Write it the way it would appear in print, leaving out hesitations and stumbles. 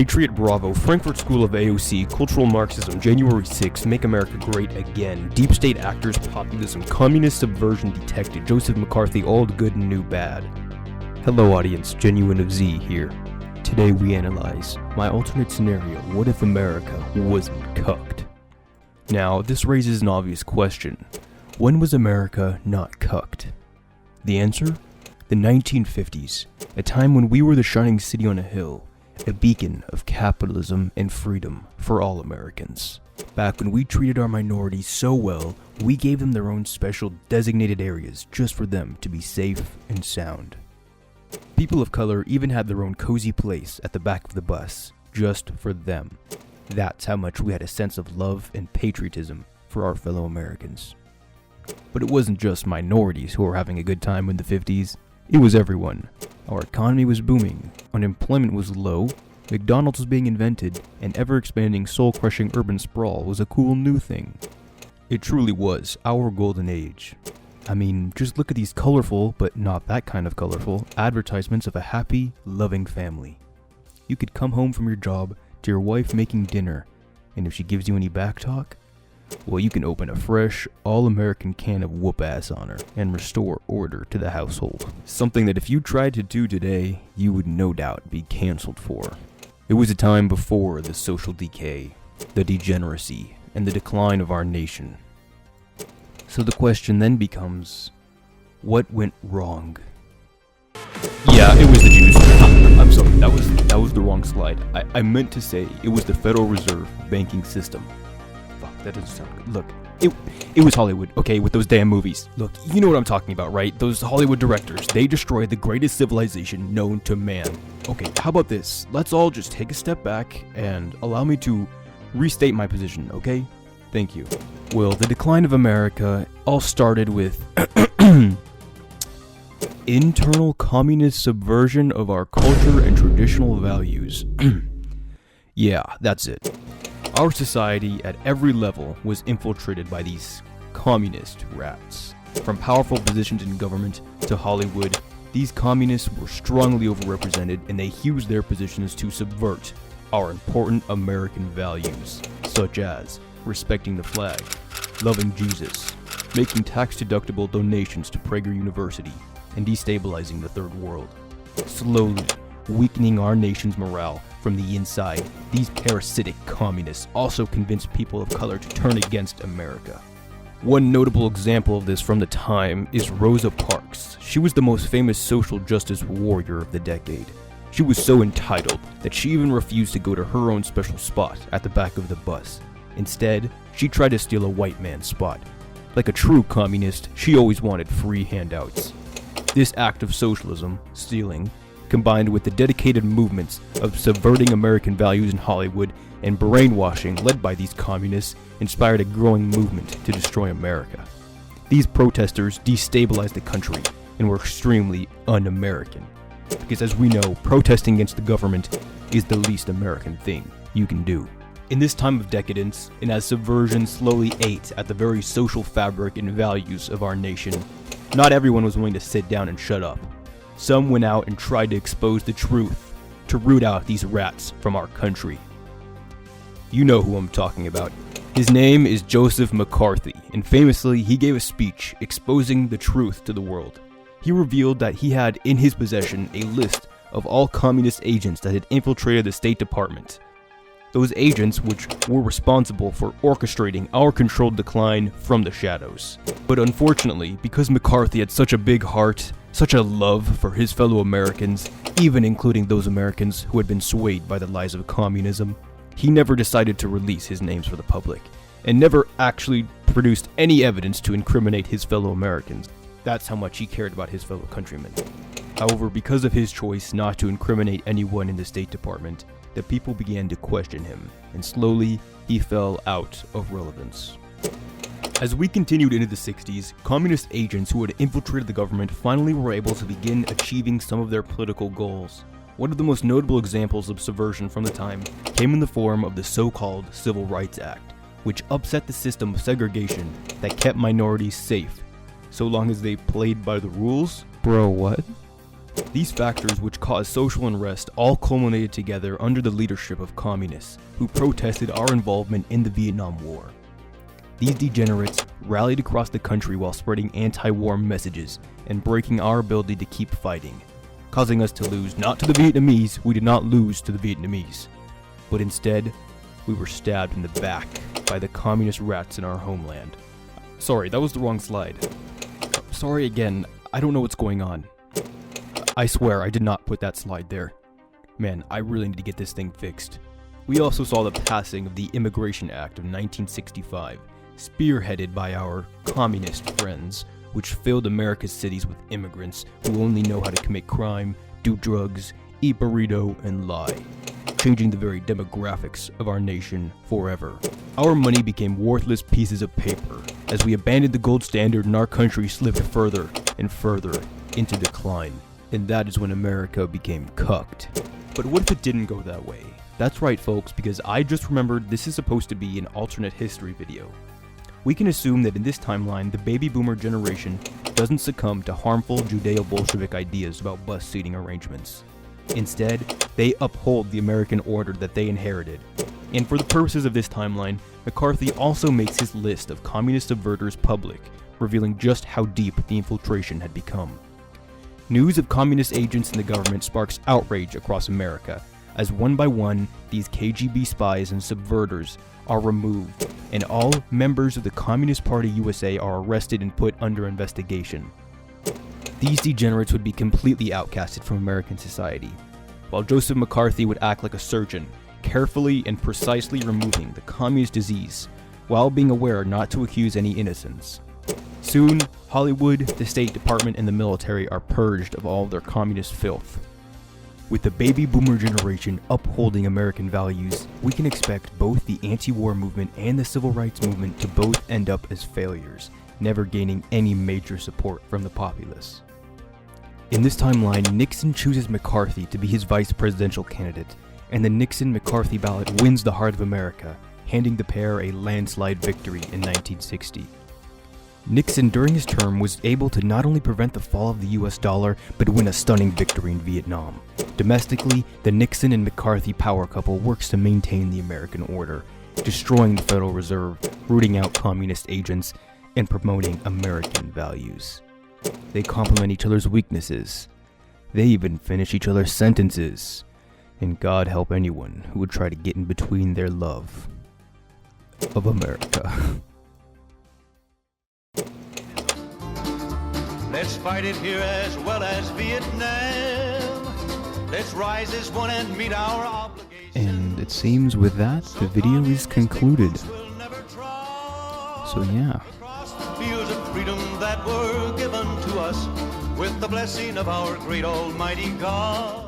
Patriot Bravo, Frankfurt School of AOC, Cultural Marxism, January 6th, Make America Great Again, Deep State Actors, Populism, Communist Subversion Detected, Joseph McCarthy, Old Good and New Bad. Hello audience, Genuine of Z here. Today we analyze my alternate scenario, what if America wasn't cucked? Now, this raises an obvious question. When was America not cucked? The answer? The 1950s, a time when we were the shining city on a hill, a beacon of capitalism and freedom for all Americans. Back when we treated our minorities so well, we gave them their own special designated areas just for them to be safe and sound. People of color even had their own cozy place at the back of the bus, just for them. That's how much we had a sense of love and patriotism for our fellow Americans. But it wasn't just minorities who were having a good time in the 50s. It was everyone. Our economy was booming, unemployment was low, McDonald's was being invented, and ever-expanding soul-crushing urban sprawl was a cool new thing. It truly was our golden age. I mean, just look at these colorful, but not that kind of colorful, advertisements of a happy, loving family. You could come home from your job to your wife making dinner, and if she gives you any back talk, well, you can open a fresh, all-American can of whoop-ass on her and restore order to the household. Something that if you tried to do today, you would no doubt be canceled for. It was a time before the social decay, the degeneracy, and the decline of our nation. So the question then becomes, what went wrong? Yeah, it was the Jews. I'm sorry, that was the wrong slide. I meant to say it was the Federal Reserve banking system. That doesn't sound good. Look, it was Hollywood, okay, with those damn movies. Look, you know what I'm talking about, right? Those Hollywood directors, they destroyed the greatest civilization known to man. Okay, how about this? Let's all just take a step back and allow me to restate my position, okay? Thank you. Well, the decline of America all started with internal communist subversion of our culture and traditional values. Yeah, that's it. Our society at every level was infiltrated by these communist rats. From powerful positions in government to Hollywood, these communists were strongly overrepresented and they used their positions to subvert our important American values, such as respecting the flag, loving Jesus, making tax-deductible donations to Prager University, and destabilizing the third world. Slowly weakening our nation's morale from the inside, these parasitic communists also convinced people of color to turn against America. One notable example of this from the time is Rosa Parks. She was the most famous social justice warrior of the decade. She was so entitled that she even refused to go to her own special spot at the back of the bus. Instead, she tried to steal a white man's spot. Like a true communist, she always wanted free handouts. This act of socialism, stealing, combined with the dedicated movements of subverting American values in Hollywood and brainwashing led by these communists, inspired a growing movement to destroy America. These protesters destabilized the country and were extremely un-American. Because as we know, protesting against the government is the least American thing you can do. In this time of decadence, and as subversion slowly ate at the very social fabric and values of our nation, not everyone was willing to sit down and shut up. Some went out and tried to expose the truth, to root out these rats from our country. You know who I'm talking about. His name is Joseph McCarthy, and famously, he gave a speech exposing the truth to the world. He revealed that he had in his possession a list of all communist agents that had infiltrated the State Department. Those agents which were responsible for orchestrating our controlled decline from the shadows. But unfortunately, because McCarthy had such a big heart, such a love for his fellow Americans, even including those Americans who had been swayed by the lies of communism, he never decided to release his names for the public, and never actually produced any evidence to incriminate his fellow Americans. That's how much he cared about his fellow countrymen. However, because of his choice not to incriminate anyone in the State Department, the people began to question him, and slowly he fell out of relevance. As we continued into the 60s, communist agents who had infiltrated the government finally were able to begin achieving some of their political goals. One of the most notable examples of subversion from the time came in the form of the so-called Civil Rights Act, which upset the system of segregation that kept minorities safe, so long as they played by the rules. Bro, what? These factors, which caused social unrest, all culminated together under the leadership of communists, who protested our involvement in the Vietnam War. These degenerates rallied across the country while spreading anti-war messages and breaking our ability to keep fighting, causing us to lose not to the Vietnamese. We did not lose to the Vietnamese, but instead, we were stabbed in the back by the communist rats in our homeland. Sorry, that was the wrong slide. Sorry again, I don't know what's going on. I swear I did not put that slide there. Man, I really need to get this thing fixed. We also saw the passing of the Immigration Act of 1965, spearheaded by our communist friends, which filled America's cities with immigrants who only know how to commit crime, do drugs, eat burrito, and lie, changing the very demographics of our nation forever. Our money became worthless pieces of paper as we abandoned the gold standard and our country slipped further and further into decline. And that is when America became cucked. But what if it didn't go that way? That's right, folks, because I just remembered this is supposed to be an alternate history video. We can assume that in this timeline, the baby boomer generation doesn't succumb to harmful Judeo-Bolshevik ideas about bus seating arrangements. Instead, they uphold the American order that they inherited. And for the purposes of this timeline, McCarthy also makes his list of communist subverters public, revealing just how deep the infiltration had become. News of communist agents in the government sparks outrage across America, as one by one, these KGB spies and subverters are removed, and all members of the Communist Party USA are arrested and put under investigation. These degenerates would be completely outcasted from American society, while Joseph McCarthy would act like a surgeon, carefully and precisely removing the communist disease, while being aware not to accuse any innocents. Soon, Hollywood, the State Department, and the military are purged of all their communist filth. With the baby boomer generation upholding American values, we can expect both the anti-war movement and the civil rights movement to both end up as failures, never gaining any major support from the populace. In this timeline, Nixon chooses McCarthy to be his vice presidential candidate, and the Nixon-McCarthy ballot wins the heart of America, handing the pair a landslide victory in 1960. Nixon, during his term, was able to not only prevent the fall of the US dollar, but win a stunning victory in Vietnam. Domestically, the Nixon and McCarthy power couple works to maintain the American order, destroying the Federal Reserve, rooting out communist agents, and promoting American values. They complement each other's weaknesses. They even finish each other's sentences. And God help anyone who would try to get in between their love of America. Let's fight it here as well as Vietnam. Let's rise as one and meet our obligations. And it seems with that, the video is concluded. So yeah. Across the fields of freedom that were given to us with the blessing of our great almighty God.